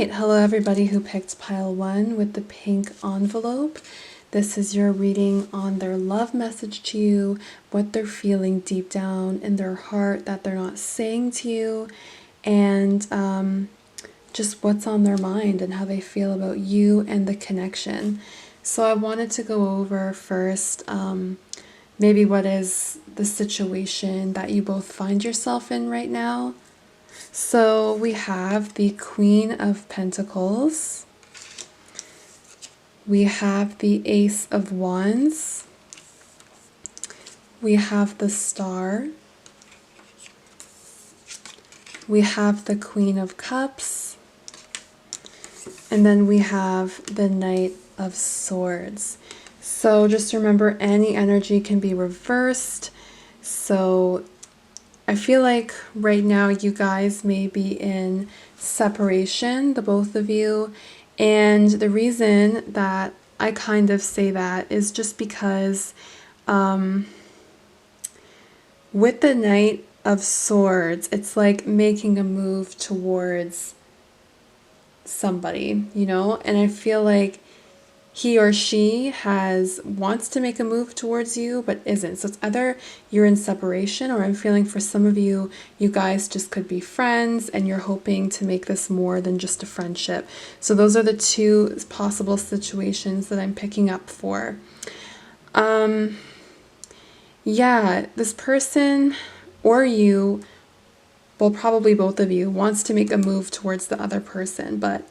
right, hello everybody who picked pile 1 with the pink envelope. This is your reading on their love message to you, what they're feeling deep down in their heart that they're not saying to you, and just what's on their mind and how they feel about you and the connection. So I wanted to go over first maybe what is the situation that you both find yourself in right now. So we have the Queen of Pentacles. We have the Ace of Wands. We have the Star. We have the Queen of Cups. And then we have the Knight of Swords. So just remember, any energy can be reversed. So I feel like right now you guys may be in separation, the both of you. And the reason that I kind of say that is just because with the Knight of Swords, it's like making a move towards somebody, you know? And I feel like he or she wants to make a move towards you but isn't. So it's either you're in separation, or I'm feeling for some of you, you guys just could be friends and you're hoping to make this more than just a friendship. So those are the two possible situations that I'm picking up for. Yeah, this person or you, well, probably both of you, wants to make a move towards the other person, but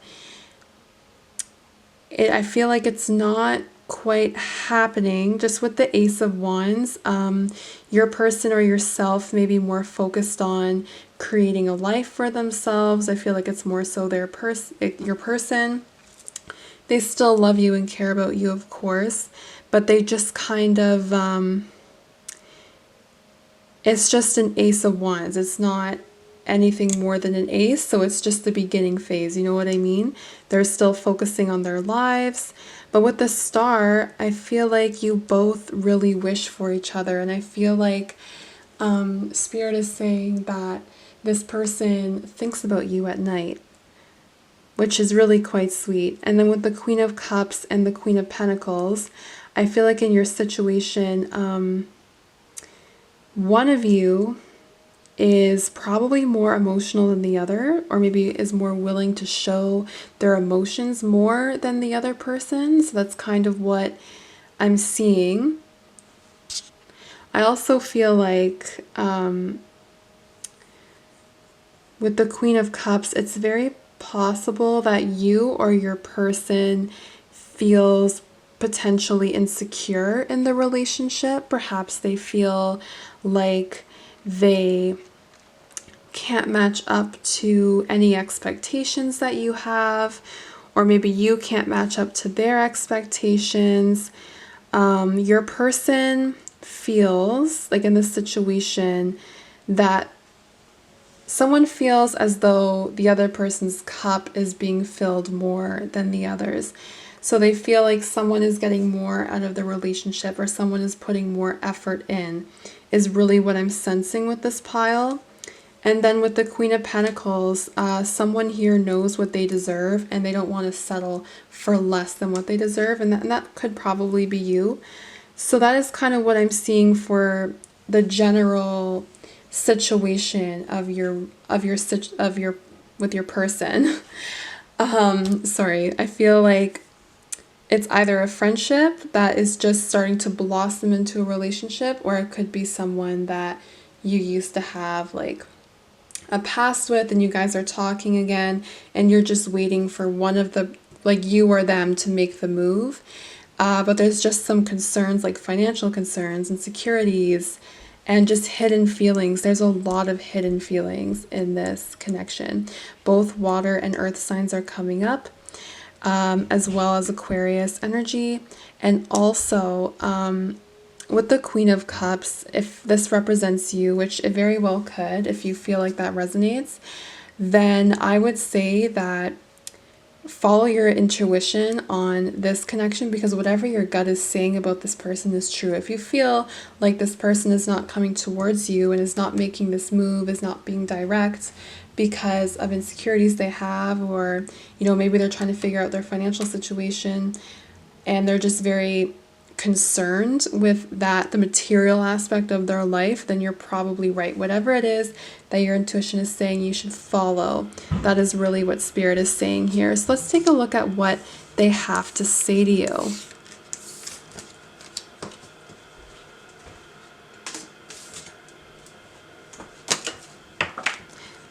I feel like it's not quite happening. Just with the Ace of Wands, your person or yourself may be more focused on creating a life for themselves. I feel like it's more so your person. They still love you and care about you, of course, but they just kind of, it's just an Ace of Wands. It's not anything more than an ace, so it's just the beginning phase, you know what I mean? They're still focusing on their lives. But with the Star, I feel like you both really wish for each other, and I feel like Spirit is saying that this person thinks about you at night, which is really quite sweet. And then with the Queen of Cups and the Queen of Pentacles, I feel like in your situation, one of you is probably more emotional than the other, or maybe is more willing to show their emotions more than the other person. So that's kind of what I'm seeing. I also feel like with the Queen of Cups, it's very possible that you or your person feels potentially insecure in the relationship. Perhaps they feel like they can't match up to any expectations that you have, or maybe you can't match up to their expectations. Your person feels like in this situation that someone feels as though the other person's cup is being filled more than the others. So they feel like someone is getting more out of the relationship, or someone is putting more effort in, is really what I'm sensing with this pile. And then with the Queen of Pentacles, someone here knows what they deserve and they don't want to settle for less than what they deserve. And that could probably be you. So that is kind of what I'm seeing for the general situation with your person. Sorry, I feel like it's either a friendship that is just starting to blossom into a relationship, or it could be someone that you used to have like a past with, and you guys are talking again, and you're just waiting for one of the, like you or them, to make the move. But there's just some concerns, like financial concerns, insecurities, and just hidden feelings. There's a lot of hidden feelings in this connection. Both water and earth signs are coming up, as well as Aquarius energy. And also, with the Queen of Cups, if this represents you, which it very well could, if you feel like that resonates, then I would say that follow your intuition on this connection, because whatever your gut is saying about this person is true. If you feel like this person is not coming towards you and is not making this move, is not being direct because of insecurities they have, or maybe they're trying to figure out their financial situation and they're just very concerned with that, the material aspect of their life, then you're probably right. Whatever it is that your intuition is saying you should follow, that is really what Spirit is saying here. So let's take a look at what they have to say to you.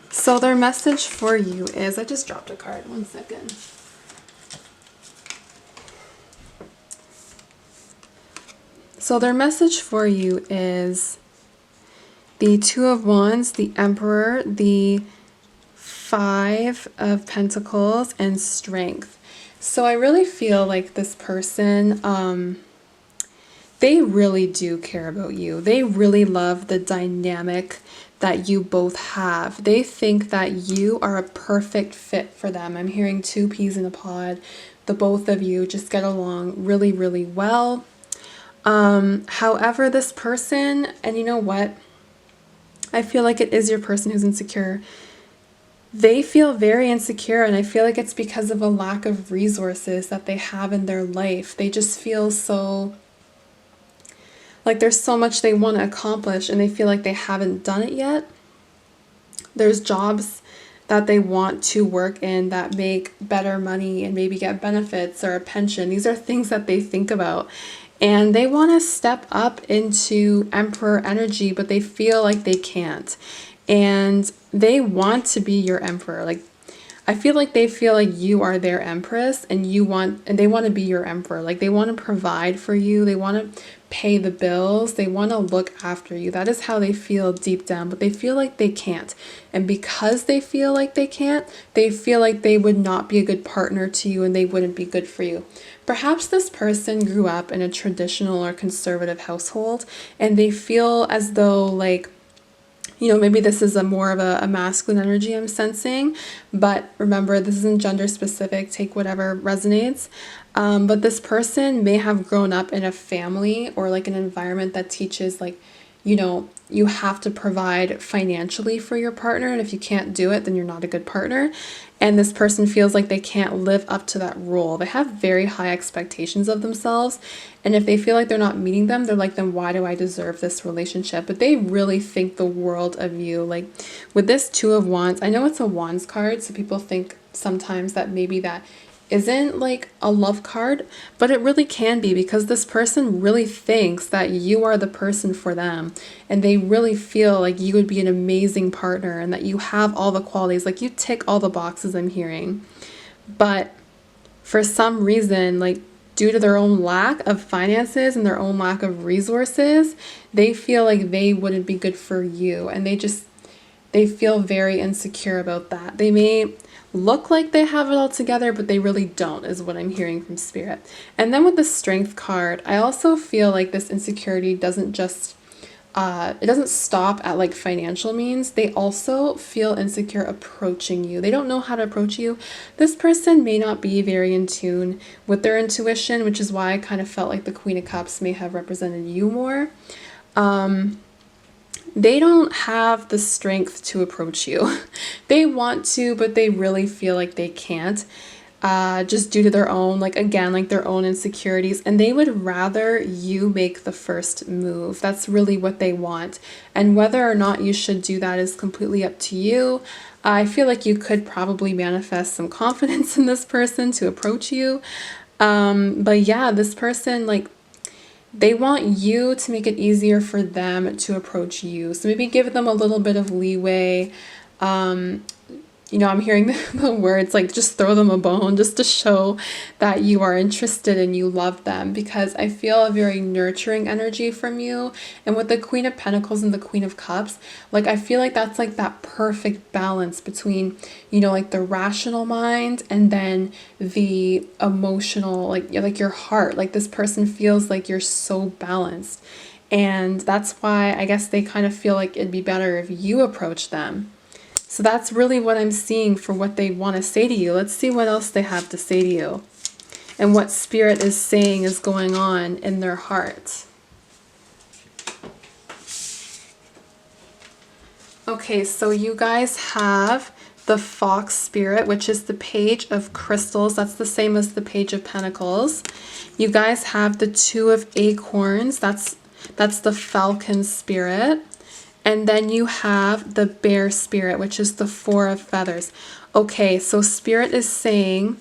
So their message for you is, I just dropped a card, one second. So their message for you is the Two of Wands, the Emperor, the Five of Pentacles, and Strength. So I really feel like this person, they really do care about you. They really love the dynamic that you both have. They think that you are a perfect fit for them. I'm hearing two peas in a pod. The both of you just get along really, really well. However, this person, and you know what? I feel like it is your person who's insecure. They feel very insecure, and I feel like it's because of a lack of resources that they have in their life. They just feel so like there's so much they want to accomplish and they feel like they haven't done it yet. There's jobs that they want to work in that make better money and maybe get benefits or a pension. These are things that they think about. And they want to step up into Emperor energy, but they feel like they can't. And they want to be your Emperor. Like, I feel like they feel like you are their Empress and they want to be your Emperor. Like, they want to provide for you. They want to pay the bills. They want to look after you. That is how they feel deep down, but they feel like they can't. And because they feel like they can't, they feel like they would not be a good partner to you and they wouldn't be good for you. Perhaps this person grew up in a traditional or conservative household and they feel as though like, maybe this is more of a masculine energy I'm sensing, but remember, this isn't gender specific. Take whatever resonates. But this person may have grown up in a family or like an environment that teaches like, you have to provide financially for your partner. And if you can't do it, then you're not a good partner. And this person feels like they can't live up to that role. They have very high expectations of themselves. And if they feel like they're not meeting them, they're like, then why do I deserve this relationship? But they really think the world of you. Like with this Two of Wands, I know it's a Wands card, so people think sometimes that maybe that isn't like a love card, but it really can be, because this person really thinks that you are the person for them and they really feel like you would be an amazing partner and that you have all the qualities, like you tick all the boxes I'm hearing. But for some reason, like due to their own lack of finances and their own lack of resources, they feel like they wouldn't be good for you, and they feel very insecure about that. They may look like they have it all together, but they really don't, is what I'm hearing from Spirit. And then with the Strength card, I also feel like this insecurity doesn't just, it doesn't stop at like financial means. They also feel insecure approaching you. They don't know how to approach you. This person may not be very in tune with their intuition, which is why I kind of felt like the Queen of Cups may have represented you more. They don't have the strength to approach you. They want to, but they really feel like they can't, just due to their own, like again, like their own insecurities. And they would rather you make the first move. That's really what they want. And whether or not you should do that is completely up to you. I feel like you could probably manifest some confidence in this person to approach you. But yeah, this person, like, they want you to make it easier for them to approach you. So maybe give them a little bit of leeway. I'm hearing the words like just throw them a bone just to show that you are interested and you love them, because I feel a very nurturing energy from you. And with the Queen of Pentacles and the Queen of Cups, like I feel like that's like that perfect balance between, like the rational mind and then the emotional, like your heart. Like this person feels like you're so balanced. And that's why I guess they kind of feel like it'd be better if you approach them. So that's really what I'm seeing for what they want to say to you. Let's see what else they have to say to you and what Spirit is saying is going on in their heart. Okay, so you guys have the Fox Spirit, which is the Page of Crystals. That's the same as the Page of Pentacles. You guys have the Two of Acorns. That's the Falcon Spirit. And then you have the Bear Spirit, which is the Four of Feathers. Okay, so Spirit is saying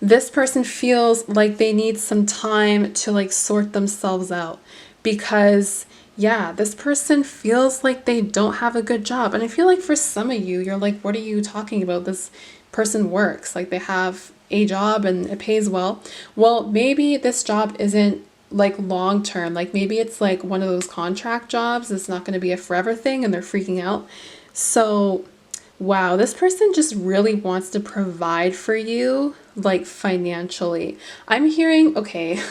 this person feels like they need some time to like sort themselves out, because yeah, this person feels like they don't have a good job. And I feel like for some of you, you're like, what are you talking about? This person works, like they have a job and it pays well. Well, maybe this job isn't like long term. Like maybe it's like one of those contract jobs. It's not going to be a forever thing and they're freaking out. So wow, this person just really wants to provide for you, like financially. I'm hearing, okay,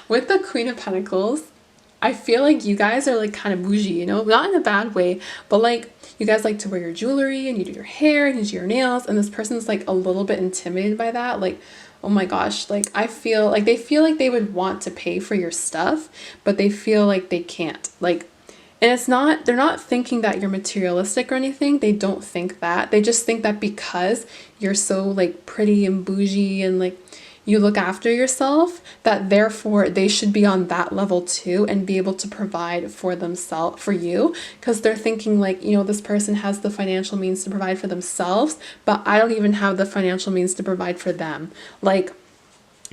with the Queen of Pentacles, I feel like you guys are like kind of bougie, you know, not in a bad way, but like you guys like to wear your jewelry and you do your hair and you do your nails, and this person's like a little bit intimidated by that. Like, oh my gosh, like I feel like they feel like they would want to pay for your stuff, but they feel like they can't. Like, and it's not, they're not thinking that you're materialistic or anything. They don't think that. They just think that because you're so like pretty and bougie and like you look after yourself, that therefore they should be on that level too and be able to provide for themselves, for you, because they're thinking like, you know, this person has the financial means to provide for themselves, but I don't even have the financial means to provide for them. Like,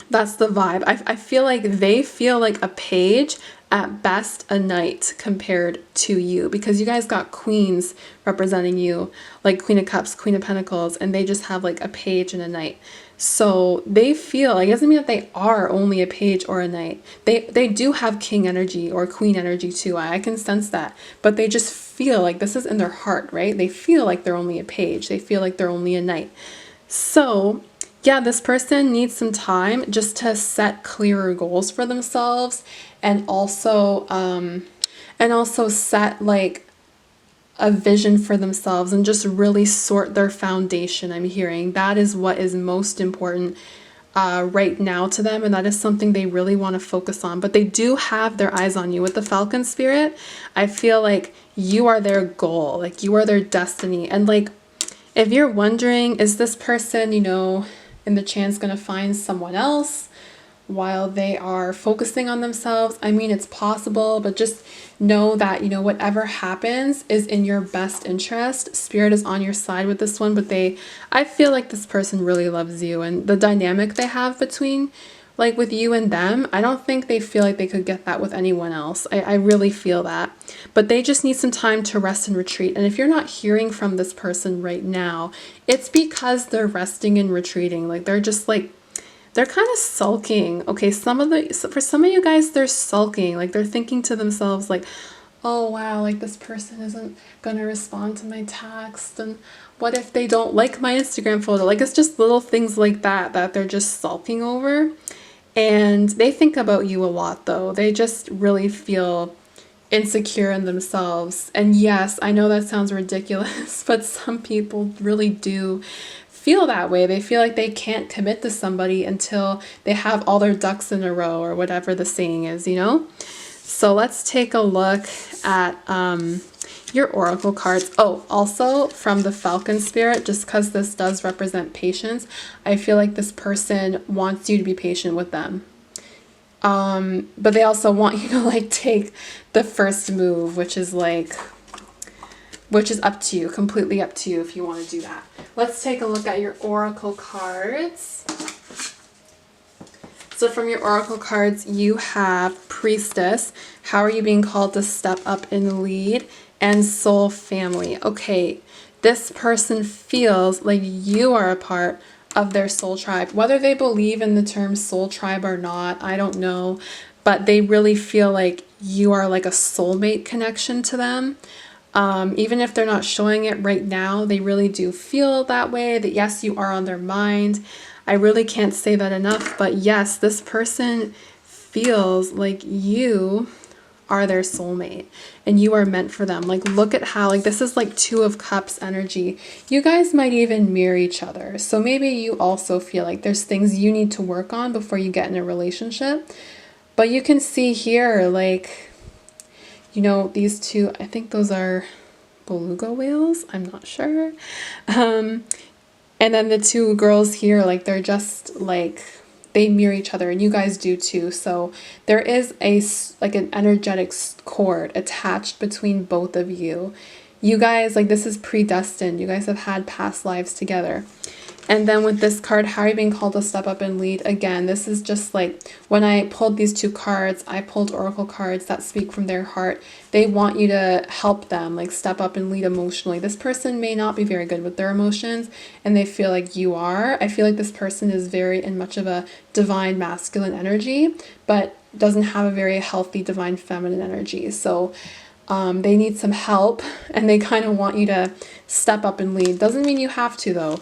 that's the vibe. I feel like they feel like a page, at best a knight compared to you, because you guys got queens representing you, like Queen of Cups, Queen of Pentacles, and they just have like a page and a knight. So they feel like, it doesn't mean that they are only a page or a knight. They do have king energy or queen energy too. I can sense that, but they just feel like this is in their heart, right? They feel like they're only a page. They feel like they're only a knight. So yeah, this person needs some time just to set clearer goals for themselves, and also set like a vision for themselves and just really sort their foundation. I'm hearing that is what is most important right now to them, and that is something they really want to focus on. But they do have their eyes on you with the Falcon Spirit. I feel like you are their goal, like you are their destiny. And like, if you're wondering, is this person, you know, in the chance going to find someone else while they are focusing on themselves? I mean, it's possible, but just know that, you know, whatever happens is in your best interest. Spirit is on your side with this one, but I feel like this person really loves you, and the dynamic they have between, like with you and them, I don't think they feel like they could get that with anyone else. I really feel that. But they just need some time to rest and retreat. And if you're not hearing from this person right now, it's because they're resting and retreating. Like they're just like, they're kind of sulking. Okay, for some of you guys, they're sulking. Like they're thinking to themselves like, oh wow, like this person isn't gonna respond to my text, and what if they don't like my Instagram photo? Like it's just little things like that that they're just sulking over. And they think about you a lot though. They just really feel insecure in themselves. And yes, I know that sounds ridiculous, but some people really do feel that way. They feel like they can't commit to somebody until they have all their ducks in a row, or whatever the saying is, you know? So let's take a look at your oracle cards. Oh, also from the Falcon Spirit, just because this does represent patience, I feel like this person wants you to be patient with them. But they also want you to like take the first move, which is up to you, completely up to you if you want to do that. Let's take a look at your oracle cards. So from your oracle cards, you have Priestess. How are you being called to step up and lead? And Soul Family. Okay, this person feels like you are a part of their soul tribe. Whether they believe in the term soul tribe or not, I don't know. But they really feel like you are like a soulmate connection to them. Even if they're not showing it right now, they really do feel that way, that yes, you are on their mind. I really can't say that enough, but yes, this person feels like you are their soulmate and you are meant for them. Like, look at how, like, this is like Two of Cups energy. You guys might even mirror each other. So maybe you also feel like there's things you need to work on before you get in a relationship. But you can see here, like, you know, these two, I think those are beluga whales. I'm not sure. And then the two girls here, like, they're just like, they mirror each other, and you guys do too. So there is like an energetic cord attached between both of you. You guys, like, this is predestined. You guys have had past lives together. And then with this card, how are you being called to step up and lead? Again, this is just like when I pulled these two cards, I pulled oracle cards that speak from their heart. They want you to help them, like, step up and lead emotionally. This person may not be very good with their emotions, and they feel like you are. I feel like this person is very in much of a divine masculine energy, but doesn't have a very healthy divine feminine energy. So they need some help, and they kind of want you to step up and lead. Doesn't mean you have to, though.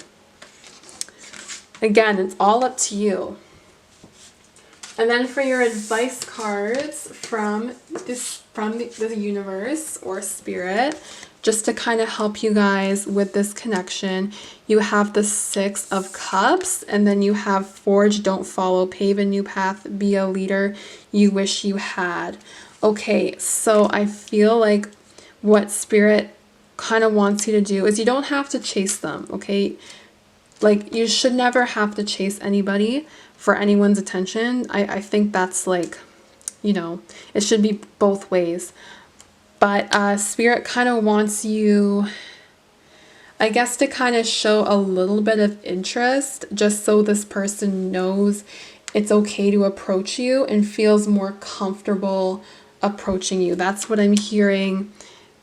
Again, it's all up to you. And then for your advice cards from the universe or spirit, just to kind of help you guys with this connection, you have the Six of Cups, and then you have Forge, Don't Follow, Pave a New Path, Be a Leader You Wish You Had. Okay, so I feel like what spirit kind of wants you to do is you don't have to chase them, okay? Like, you should never have to chase anybody for anyone's attention. I think that's like, you know, it should be both ways. But spirit kind of wants you, I guess, to kind of show a little bit of interest, just so this person knows it's okay to approach you and feels more comfortable approaching you. That's what I'm hearing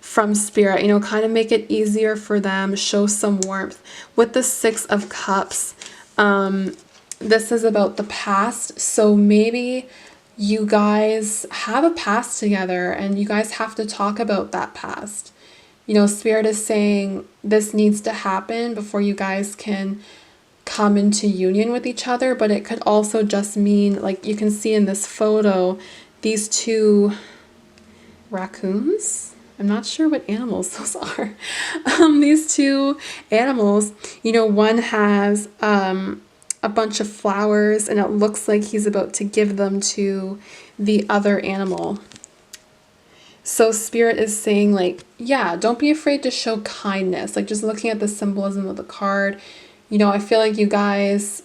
from spirit. You know, kind of make it easier for them, show some warmth. With the Six of Cups, this is about the past. So maybe you guys have a past together and you guys have to talk about that past. You know, spirit is saying this needs to happen before you guys can come into union with each other, but it could also just mean, like you can see in this photo, these two raccoons. I'm not sure what animals those are. These two animals, you know, one has a bunch of flowers, and it looks like he's about to give them to the other animal. So spirit is saying, like, yeah, don't be afraid to show kindness. Like, just looking at the symbolism of the card, you know, I feel like you guys,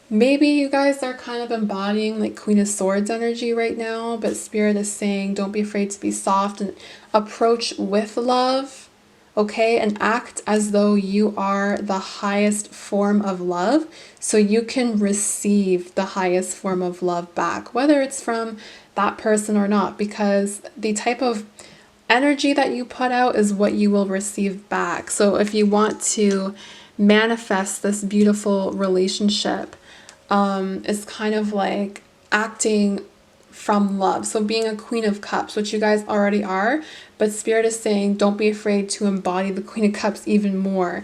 maybe you guys are kind of embodying like Queen of Swords energy right now, but spirit is saying don't be afraid to be soft and approach with love, okay? And act as though you are the highest form of love, so you can receive the highest form of love back, whether it's from that person or not, because the type of energy that you put out is what you will receive back. So if you want to manifest this beautiful relationship, is kind of like acting from love. So being a Queen of Cups, which you guys already are, but spirit is saying don't be afraid to embody the Queen of Cups even more.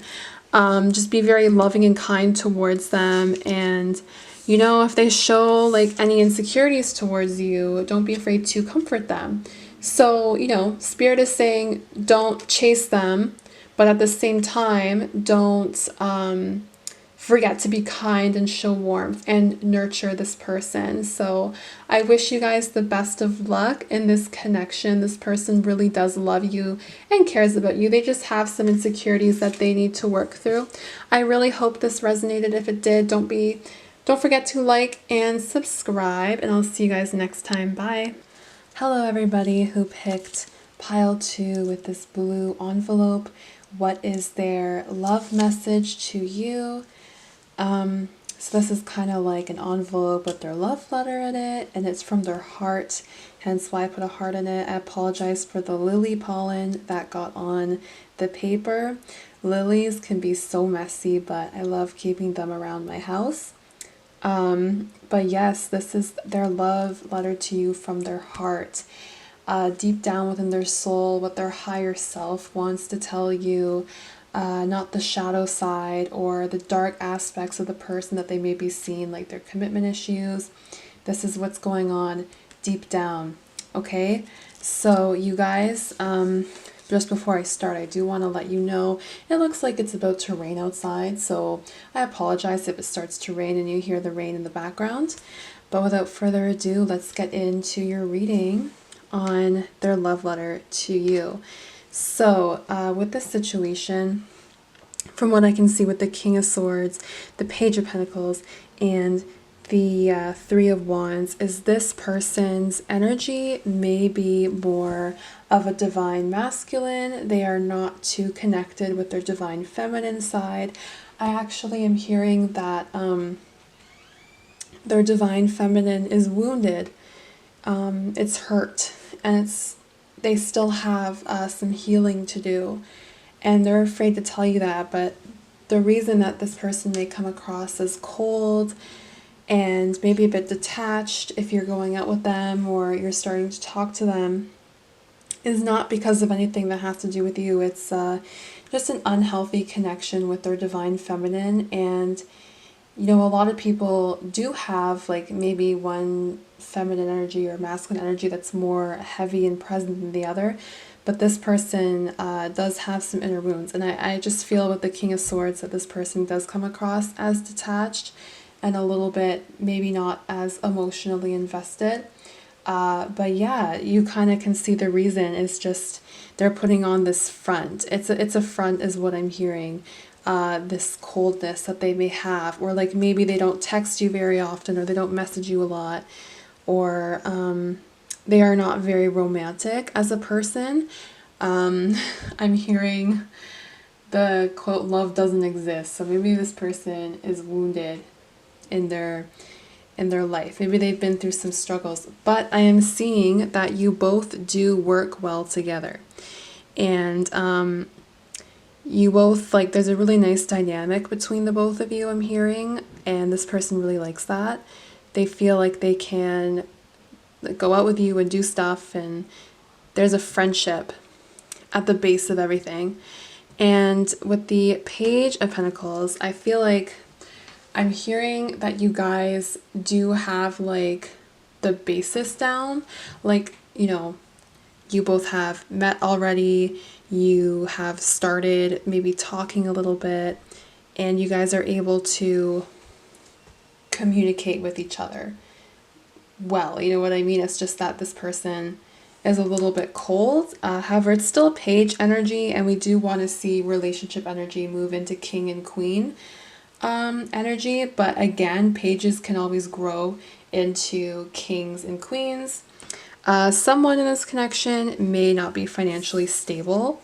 Just be very loving and kind towards them, and you know, if they show like any insecurities towards you, don't be afraid to comfort them. So, you know, spirit is saying don't chase them, but at the same time, don't forget to be kind and show warmth and nurture this person. So I wish you guys the best of luck in this connection. This person really does love you and cares about you. They just have some insecurities that they need to work through. I really hope this resonated. If it did, don't forget to like and subscribe, and I'll see you guys next time. Bye. Hello everybody who picked pile 2 with this blue envelope. What is their love message to you? So this is kind of like an envelope with their love letter in it, and it's from their heart, hence why I put a heart in it. I apologize for the lily pollen that got on the paper. Lilies can be so messy, but I love keeping them around my house. But yes, this is their love letter to you from their heart. Deep down within their soul, what their higher self wants to tell you. Not the shadow side or the dark aspects of the person that they may be seeing, like their commitment issues, This is what's going on deep down. Okay, so you guys, just before I start, I do want to let you know it looks like it's about to rain outside, so I apologize if it starts to rain and you hear the rain in the background. But without further ado, let's get into your reading on their love letter to you. So, with this situation, from what I can see with the King of Swords, the Page of Pentacles, and the Three of Wands, is this person's energy may be more of a divine masculine. They are not too connected with their divine feminine side. I actually am hearing that their divine feminine is wounded. It's hurt, and they still have some healing to do, and they're afraid to tell you that. But the reason that this person may come across as cold and maybe a bit detached if you're going out with them or you're starting to talk to them is not because of anything that has to do with you. It's just an unhealthy connection with their divine feminine. And a lot of people do have like maybe one feminine energy or masculine energy that's more heavy and present than the other. But this person does have some inner wounds. And I just feel with the King of Swords that this person does come across as detached and a little bit maybe not as emotionally invested. But yeah, you kind of can see the reason is just they're putting on this front. It's a front is what I'm hearing. This coldness that they may have, or like maybe they don't text you very often, or they don't message you a lot, or they are not very romantic as a person. I'm hearing the quote, love doesn't exist. So maybe this person is wounded in their life. Maybe they've been through some struggles, but I am seeing that you both do work well together. And you both, like, there's a really nice dynamic between the both of you, I'm hearing, and this person really likes that. They feel like they can go out with you and do stuff, and there's a friendship at the base of everything. And with the Page of Pentacles, I feel like I'm hearing that you guys do have like the basis down. Like, you both have met already, you have started maybe talking a little bit, and you guys are able to communicate with each other well. You know what I mean? It's just that this person is a little bit cold. However, it's still Page energy, and we do want to see relationship energy move into King and Queen energy. But again, pages can always grow into kings and queens. Someone in this connection may not be financially stable,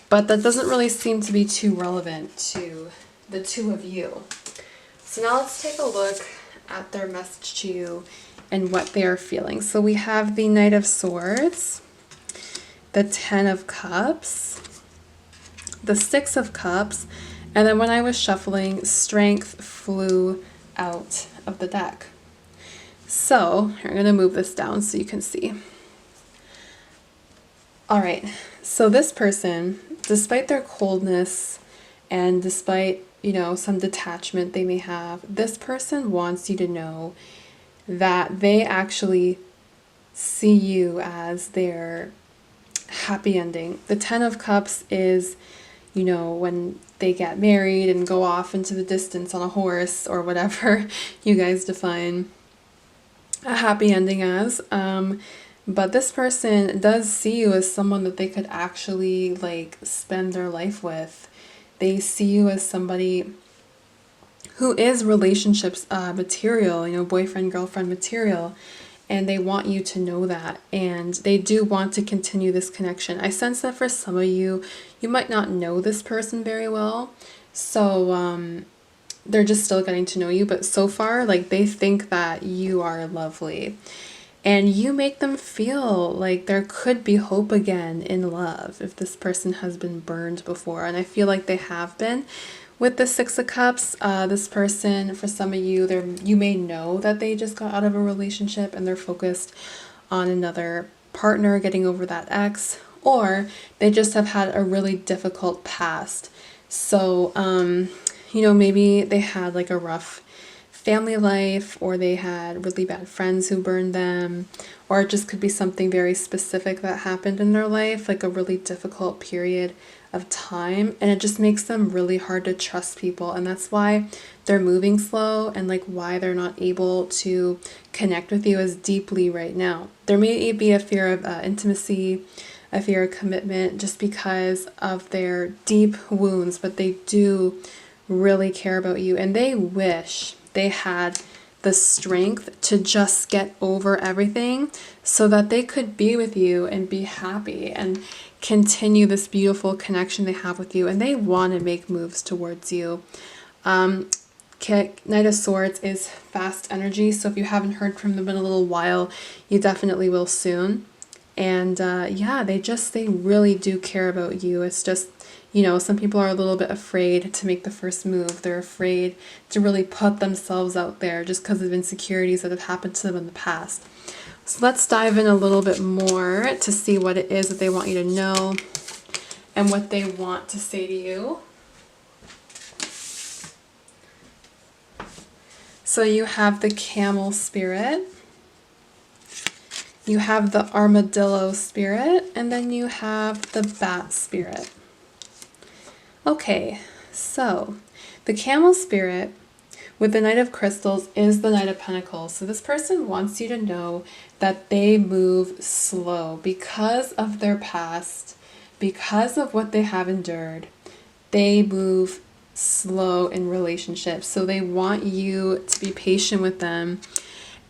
but that doesn't really seem to be too relevant to the two of you. So now let's take a look at their message to you and what they are feeling. So we have the Knight of Swords, the Ten of Cups, the Six of Cups, and then when I was shuffling, Strength flew out of the deck. So I'm going to move this down so you can see. All right, so this person, despite their coldness and despite, some detachment they may have, this person wants you to know that they actually see you as their happy ending. The Ten of Cups is, when they get married and go off into the distance on a horse or whatever you guys define a happy ending as. But this person does see you as someone that they could actually like spend their life with. They see you as somebody who is relationships material, boyfriend, girlfriend material, and they want you to know that, and they do want to continue this connection. I sense that for some of you, you might not know this person very well, so they're just still getting to know you, but so far, like, they think that you are lovely. And you make them feel like there could be hope again in love if this person has been burned before. And I feel like they have been. With the Six of Cups, this person, for some of you, you may know that they just got out of a relationship and they're focused on another partner, getting over that ex, or they just have had a really difficult past. So, maybe they had like a rough family life, or they had really bad friends who burned them, or it just could be something very specific that happened in their life, like a really difficult period of time, and it just makes them really hard to trust people. And that's why they're moving slow, and like why they're not able to connect with you as deeply right now. There may be a fear of intimacy, a fear of commitment, just because of their deep wounds, but they do really care about you, and they wish they had the strength to just get over everything so that they could be with you and be happy and continue this beautiful connection they have with you, and they want to make moves towards you. Knight of Swords is fast energy, so if you haven't heard from them in a little while, you definitely will soon. And yeah, they really do care about you. It's just, some people are a little bit afraid to make the first move. They're afraid to really put themselves out there just because of insecurities that have happened to them in the past. So let's dive in a little bit more to see what it is that they want you to know and what they want to say to you. So you have the Camel Spirit, you have the Armadillo Spirit, and then you have the Bat Spirit. Okay, so the Camel Spirit with the Knight of Crystals is the Knight of Pentacles. So this person wants you to know that they move slow because of their past, because of what they have endured. They move slow in relationships. So they want you to be patient with them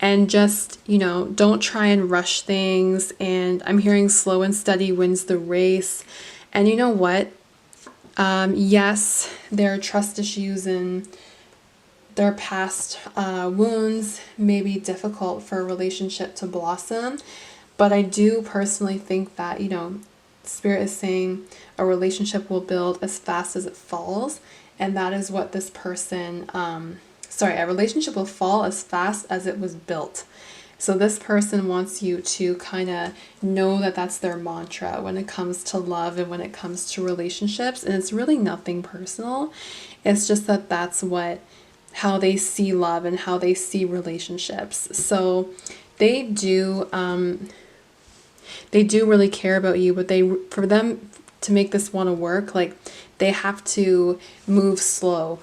and just, don't try and rush things. And I'm hearing slow and steady wins the race. And you know what? Yes, there are trust issues and their past wounds may be difficult for a relationship to blossom, but I do personally think that, Spirit is saying a relationship will build as fast as it falls, and that is what this person, a relationship will fall as fast as it was built. So this person wants you to kind of know that that's their mantra when it comes to love and when it comes to relationships, and it's really nothing personal. It's just that that's how they see love and how they see relationships. So they do really care about you, but for them to make this want to work, like they have to move slow,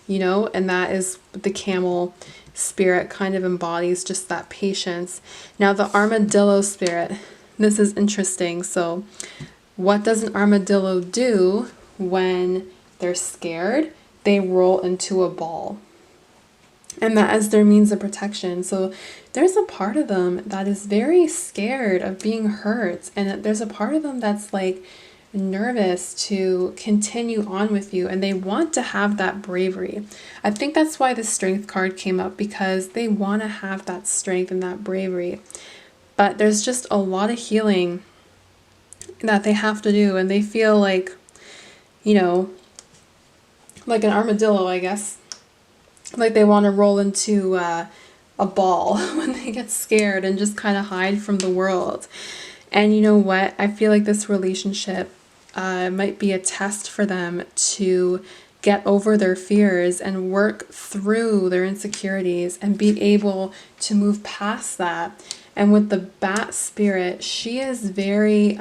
and that is the Camel Spirit kind of embodies, just that patience. Now the Armadillo Spirit, this is interesting. So what does an armadillo do when they're scared? They roll into a ball. And that is their means of protection. So there's a part of them that is very scared of being hurt. And there's a part of them that's like nervous to continue on with you. And they want to have that bravery. I think that's why the Strength card came up, because they want to have that strength and that bravery. But there's just a lot of healing that they have to do. And they feel like, like an armadillo, I guess. Like they want to roll into a ball when they get scared and just kind of hide from the world. And you know what? I feel like this relationship might be a test for them to get over their fears and work through their insecurities and be able to move past that. And with the Bat Spirit, she is very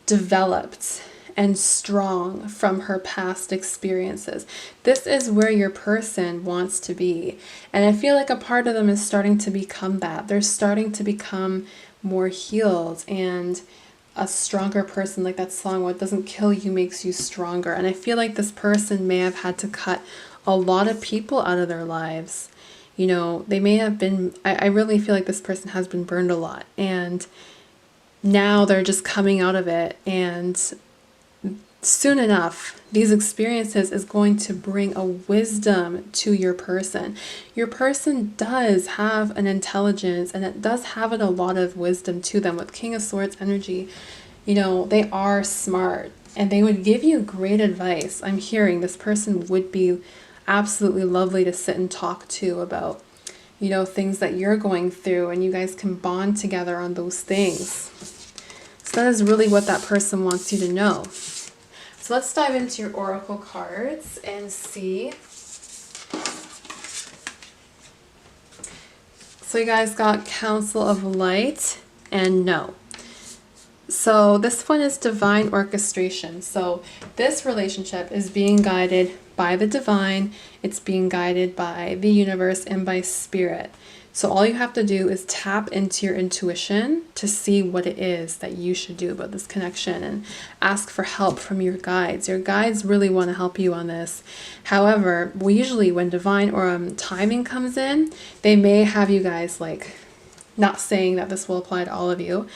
developed and strong from her past experiences. This is where your person wants to be. And I feel like a part of them is starting to become that. They're starting to become more healed and a stronger person, like that song, what doesn't kill you makes you stronger. And I feel like this person may have had to cut a lot of people out of their lives. They may have been, I really feel like this person has been burned a lot. And now they're just coming out of it, and soon enough, these experiences is going to bring a wisdom to your person. Your person does have an intelligence, and it does have a lot of wisdom to them. With King of Swords energy, they are smart and they would give you great advice. I'm hearing this person would be absolutely lovely to sit and talk to about, things that you're going through, and you guys can bond together on those things. So that is really what that person wants you to know. So let's dive into your oracle cards and see So you guys got Council of Light and no. So this one is divine orchestration. So this relationship is being guided by the divine. It's being guided by the universe and by spirit. So all you have to do is tap into your intuition to see what it is that you should do about this connection and ask for help from your guides. Your guides really want to help you on this. However, usually when divine or timing comes in, they may have you guys like, not saying that this will apply to all of you.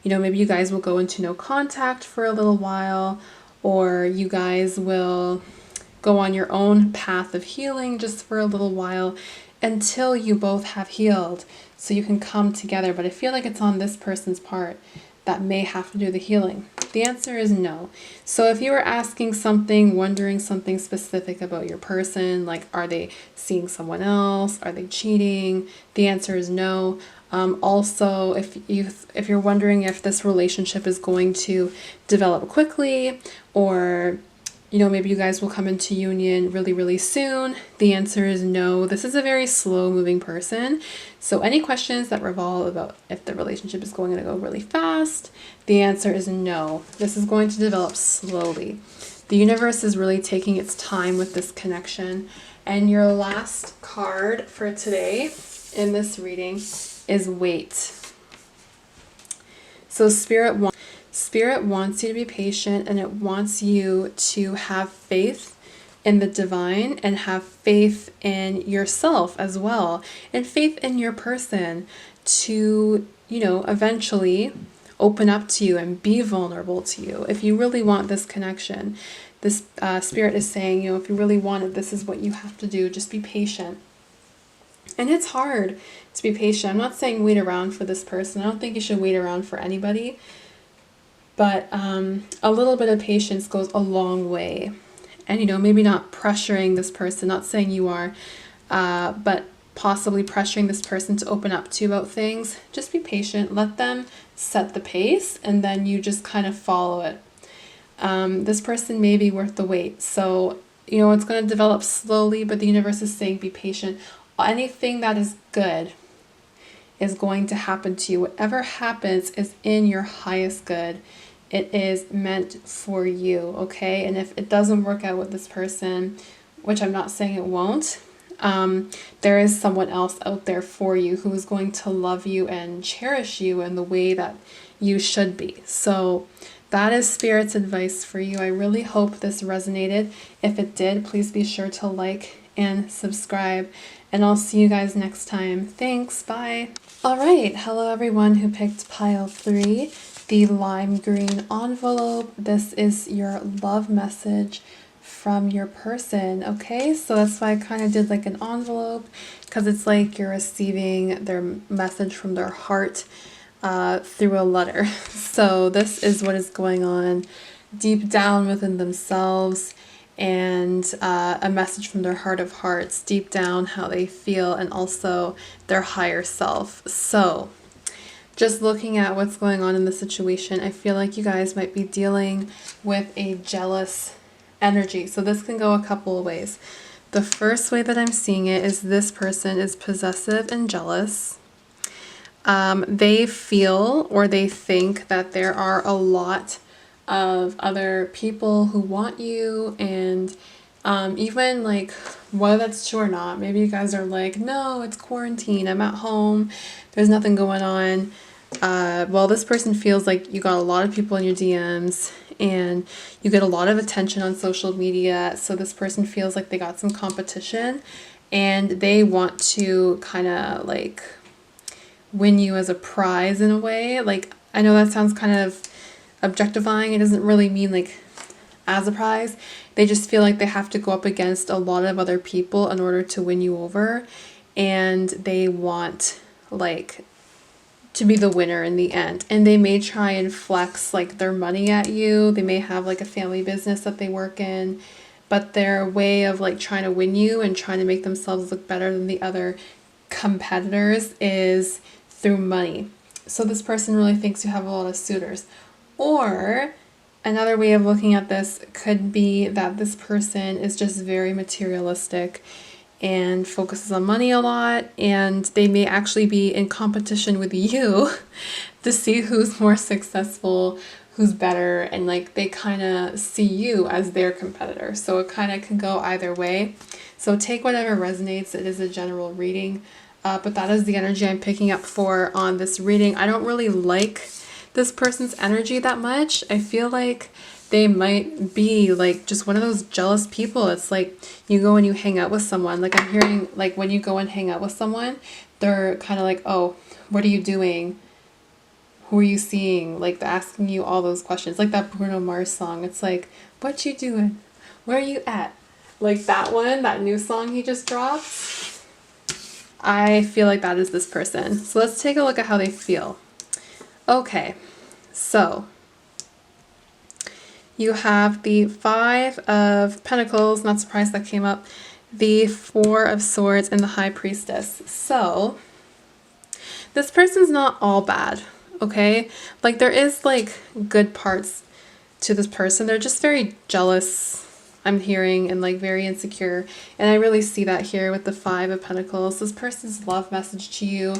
You know, maybe you guys will go into no contact for a little while, or you guys will go on your own path of healing just for a little while until you both have healed so you can come together. But I feel like it's on this person's part that may have to do the healing. The answer is no. So if you were asking something, wondering something specific about your person, like are they seeing someone else? Are they cheating? The answer is no. Also, if you're wondering if this relationship is going to develop quickly, or you know, maybe you guys will come into union really, really soon, the answer is no. This is a very slow moving person. So any questions that revolve about if the relationship is going to go really fast, the answer is no. This is going to develop slowly. The universe is really taking its time with this connection. And your last card for today in this reading is wait. So Spirit wants you to be patient, and it wants you to have faith in the divine and have faith in yourself as well, and faith in your person to, you know, eventually open up to you and be vulnerable to you. If you really want this connection, this Spirit is saying, you know, if you really want it, this is what you have to do. Just be patient. And it's hard to be patient. I'm not saying wait around for this person. I don't think you should wait around for anybody. But a little bit of patience goes a long way. And, you know, maybe not pressuring this person, not saying you are, but possibly pressuring this person to open up to you about things. Just be patient. Let them set the pace, and then you just kind of follow it. This person may be worth the wait. So, you know, it's going to develop slowly, but the universe is saying be patient. Anything that is good is going to happen to you. Whatever happens is in your highest good. It is meant for you, okay? And if it doesn't work out with this person, which I'm not saying it won't, there is someone else out there for you who is going to love you and cherish you in the way that you should be. So that is Spirit's advice for you. I really hope this resonated. If it did, please be sure to like and subscribe, and I'll see you guys next time. Thanks, bye. All right, hello everyone who picked pile 3, the lime green envelope. This is your love message from your person, okay? So that's why I kind of did like an envelope, because it's like you're receiving their message from their heart through a letter. So this is what is going on deep down within themselves, and a message from their heart of hearts, deep down how they feel, and also their higher self. So just looking at what's going on in the situation, I feel like you guys might be dealing with a jealous energy. So this can go a couple of ways. The first way that I'm seeing it is this person is possessive and jealous. They feel or they think that there are a lot of other people who want you, and even like whether that's true or not, maybe you guys are like, no, it's quarantine, I'm at home, there's nothing going on. Well, this person feels like you got a lot of people in your DMs and you get a lot of attention on social media, so this person feels like they got some competition and they want to kind of like win you as a prize in a way. Like, I know that sounds kind of objectifying. It doesn't really mean like as a prize. They just feel like they have to go up against a lot of other people in order to win you over, and they want like to be the winner in the end. And they may try and flex like their money at you. They may have like a family business that they work in, but their way of like trying to win you and trying to make themselves look better than the other competitors is through money. So this person really thinks you have a lot of suitors. Or another way of looking at this could be that this person is just very materialistic and focuses on money a lot, and they may actually be in competition with you to see who's more successful, who's better, and like they kind of see you as their competitor. So it kind of can go either way. So take whatever resonates. It is a general reading, but that is the energy I'm picking up for on this reading. I don't really like this person's energy that much. I feel like they might be like just one of those jealous people. It's like you go and you hang out with someone. Like I'm hearing like when you go and hang out with someone, they're kind of like, oh, what are you doing? Who are you seeing? Like they're asking you all those questions. Like that Bruno Mars song. It's like, what you doing? Where are you at? Like that one, that new song he just dropped. I feel like that is this person. So let's take a look at how they feel. Okay, so you have the Five of Pentacles, not surprised that came up, the Four of Swords, and the High Priestess. So this person's not all bad, okay? Like there is like good parts to this person. They're just very jealous, I'm hearing, and like very insecure. And I really see that here with the Five of Pentacles. This person's love message to you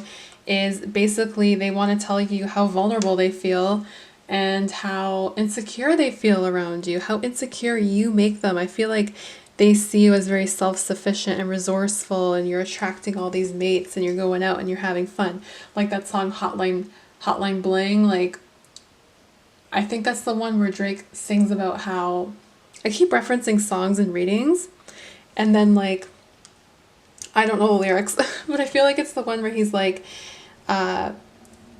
is basically they want to tell you how vulnerable they feel and how insecure they feel around you, how insecure you make them. I feel like they see you as very self-sufficient and resourceful, and you're attracting all these mates and you're going out and you're having fun. Like that song Hotline Bling, like I think that's the one where Drake sings about how I keep referencing songs and readings and then like I don't know the lyrics, but I feel like it's the one where he's like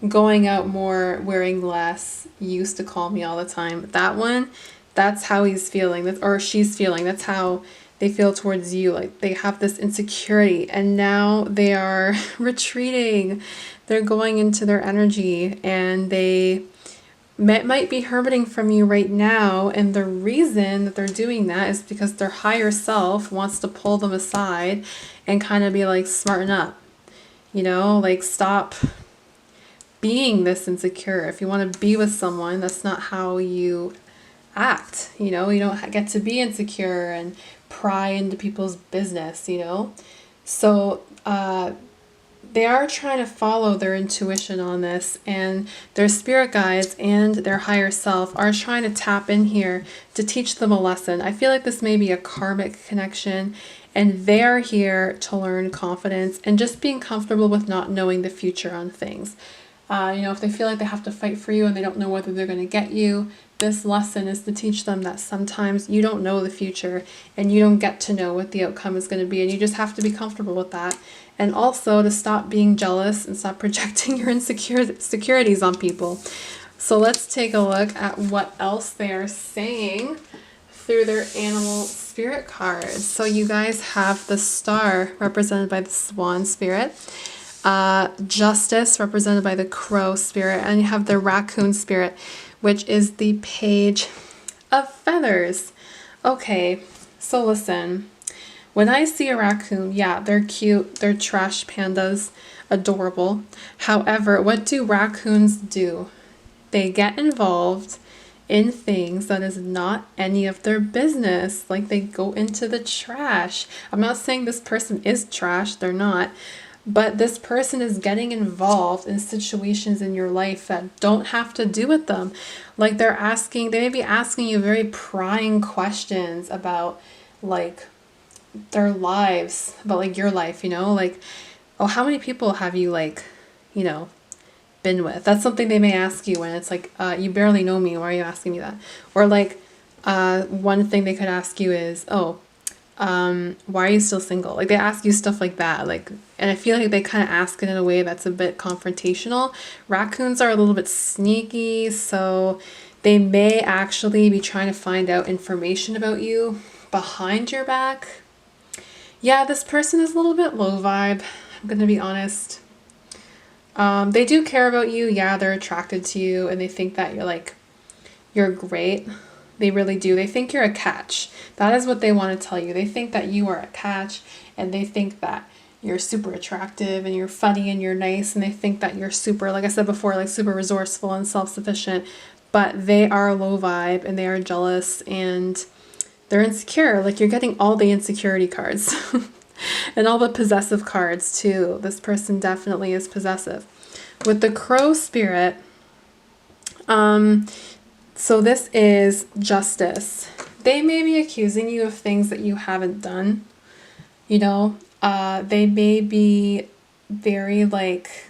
going out more, wearing less, used to call me all the time. That one, that's how he's feeling, that, or she's feeling. That's how they feel towards you. Like they have this insecurity and now they are retreating. They're going into their energy and they might be hermiting from you right now. And the reason that they're doing that is because their higher self wants to pull them aside and kind of be like, smarten up, you know, like stop being this insecure. If you want to be with someone, that's not how you act. You know, you don't get to be insecure and pry into people's business, you know. So they are trying to follow their intuition on this, and their spirit guides and their higher self are trying to tap in here to teach them a lesson. I feel like this may be a karmic connection, and they're here to learn confidence and just being comfortable with not knowing the future on things. You know, if they feel like they have to fight for you and they don't know whether they're going to get you, this lesson is to teach them that sometimes you don't know the future and you don't get to know what the outcome is going to be, and you just have to be comfortable with that. And also to stop being jealous and stop projecting your insecurities on people. So let's take a look at what else they are saying through their animal spirit cards. So you guys have the Star represented by the Swan spirit, Justice represented by the Crow spirit, and you have the Raccoon spirit, which is the Page of Feathers. Okay, so listen, when I see a raccoon, yeah, they're cute, they're trash pandas, adorable. However, what do raccoons do? They get involved in things that is not any of their business. Like they go into the trash. I'm not saying this person is trash, they're not. But this person is getting involved in situations in your life that don't have to do with them. Like they may be asking you very prying questions about like their lives, about like your life, you know, like, oh, how many people have you like, you know, been with? That's something they may ask you when it's like, you barely know me, why are you asking me that? Or like, one thing they could ask you is, oh, why are you still single? Like they ask you stuff like that, like, and I feel like they kind of ask it in a way that's a bit confrontational. Raccoons are a little bit sneaky, so they may actually be trying to find out information about you behind your back. Yeah, this person is a little bit low vibe, I'm gonna be honest. They do care about you. Yeah, they're attracted to you and they think that you're great. They really do. They think you're a catch. That is what they want to tell you. They think that you are a catch, and they think that you're super attractive and you're funny and you're nice, and they think that you're super, like I said before, like super resourceful and self-sufficient. But they are low vibe and they are jealous and they're insecure. Like you're getting all the insecurity cards. And all the possessive cards too. This person definitely is possessive. With the Crow spirit, so this is justice. They may be accusing you of things that you haven't done. You know, they may be very like,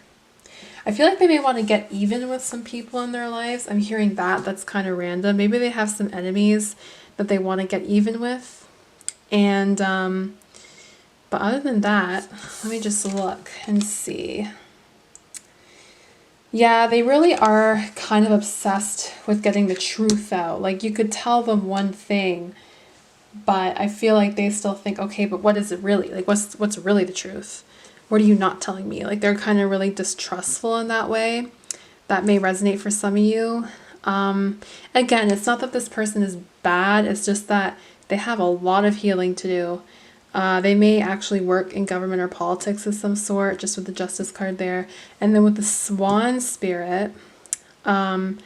I feel like they may want to get even with some people in their lives. I'm hearing that. That's kind of random. Maybe they have some enemies that they want to get even with. And, but other than that, let me just look and see. Yeah, they really are kind of obsessed with getting the truth out. Like, you could tell them one thing, but I feel like they still think, okay, but what is it really? Like, what's really the truth? What are you not telling me? Like, they're kind of really distrustful in that way. That may resonate for some of you. Again, it's not that this person is bad. It's just that they have a lot of healing to do. They may actually work in government or politics of some sort, just with the Justice card there. And then with the Swan spirit, you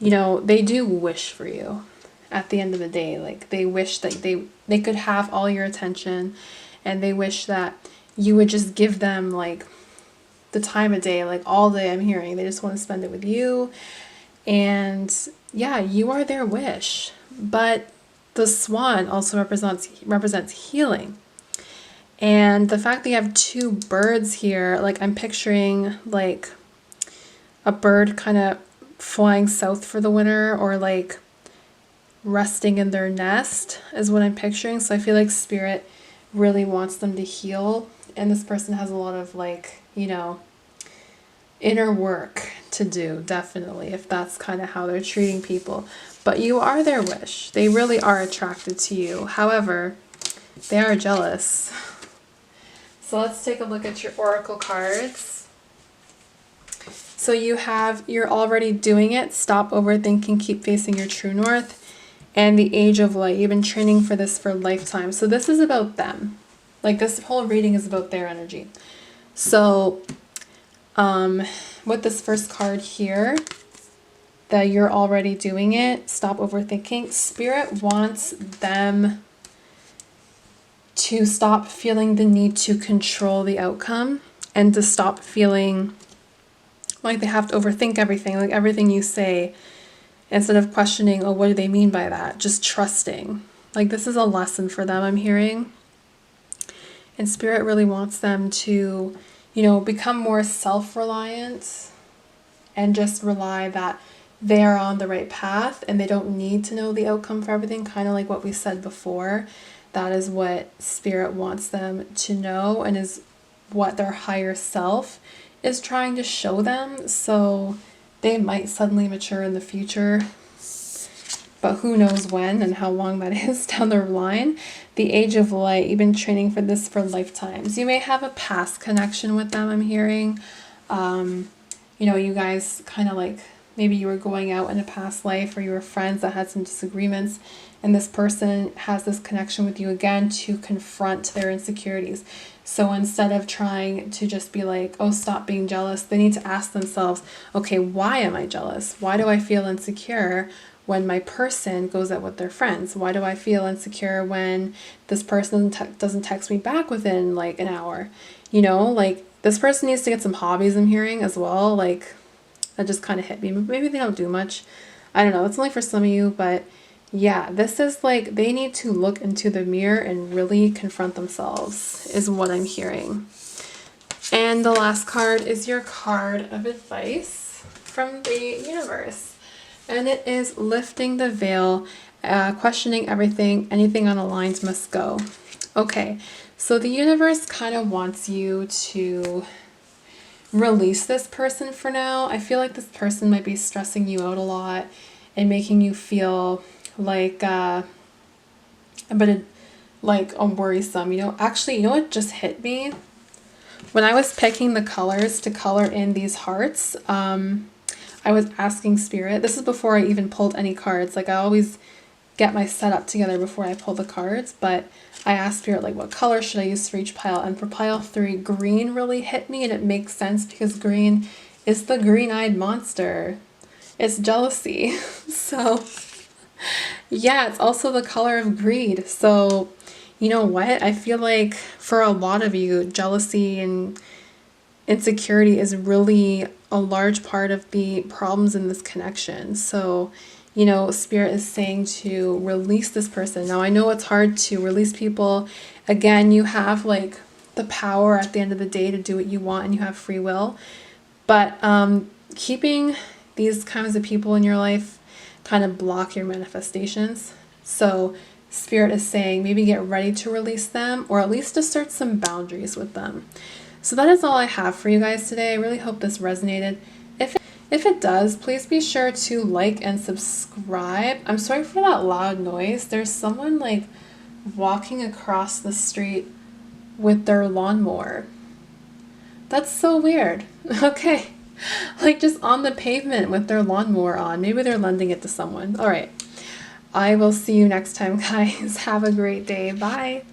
know, they do wish for you at the end of the day. Like, they wish that they could have all your attention, and they wish that you would just give them like the time of day, like all day. I'm hearing they just want to spend it with you. And yeah, you are their wish. But the swan also represents healing. And the fact that you have two birds here, like I'm picturing like a bird kind of flying south for the winter, or like resting in their nest is what I'm picturing. So I feel like spirit really wants them to heal. And this person has a lot of like, you know, inner work to do, definitely, if that's kind of how they're treating people. But you are their wish. They really are attracted to you. However, they are jealous. So let's take a look at your oracle cards. So you have, you're already doing it. Stop overthinking, keep facing your true north. And the Age of Light. You've been training for this for a lifetime. So this is about them. Like, this whole reading is about their energy. So with this first card here, that you're already doing it, stop overthinking. Spirit wants them to stop feeling the need to control the outcome, and to stop feeling like they have to overthink everything, like everything you say, instead of questioning, oh, what do they mean by that? Just trusting. Like, this is a lesson for them, I'm hearing. And Spirit really wants them to, you know, become more self-reliant and just rely that they're on the right path and they don't need to know the outcome for everything, kind of like what we said before. That is what Spirit wants them to know, and is what their higher self is trying to show them. So they might suddenly mature in the future, but who knows when and how long that is down the line. The Age of Light, you've been training for this for lifetimes. You may have a past connection with them, I'm hearing. You know, you guys kind of like, maybe you were going out in a past life, or you were friends that had some disagreements, and this person has this connection with you again to confront their insecurities. So instead of trying to just be like, oh, stop being jealous, they need to ask themselves, okay, why am I jealous? Why do I feel insecure when my person goes out with their friends? Why do I feel insecure when this person doesn't text me back within like an hour? You know, like, this person needs to get some hobbies, I'm hearing, as well. Like, that just kind of hit me. Maybe they don't do much. I don't know. It's only for some of you, but yeah, this is like, they need to look into the mirror and really confront themselves, is what I'm hearing. And the last card is your card of advice from the universe. And it is lifting the veil, questioning everything, anything unaligned must go. Okay, so the universe kind of wants you to release this person for now. I feel like this person might be stressing you out a lot and making you feel like a bit like worrisome. You know, actually, you know what just hit me? When I was picking the colors to color in these hearts, I was asking Spirit, this is before I even pulled any cards. Like, I always get my setup together before I pull the cards, but I asked Spirit, like, what color should I use for each pile? And for pile 3, green really hit me, and it makes sense because green is the green-eyed monster. It's jealousy. So yeah, it's also the color of greed. So you know what? I feel like for a lot of you, jealousy and insecurity is really a large part of the problems in this connection. So, Spirit is saying to release this person. Now, I know it's hard to release people. Again, you have like the power at the end of the day to do what you want and you have free will. But keeping these kinds of people in your life kind of block your manifestations. So, Spirit is saying maybe get ready to release them or at least assert some boundaries with them. So that is all I have for you guys today. I really hope this resonated. If it does, please be sure to like and subscribe. I'm sorry for that loud noise. There's someone like walking across the street with their lawnmower. That's so weird. Okay. Like just on the pavement with their lawnmower on. Maybe they're lending it to someone. All right. I will see you next time, guys. Have a great day. Bye.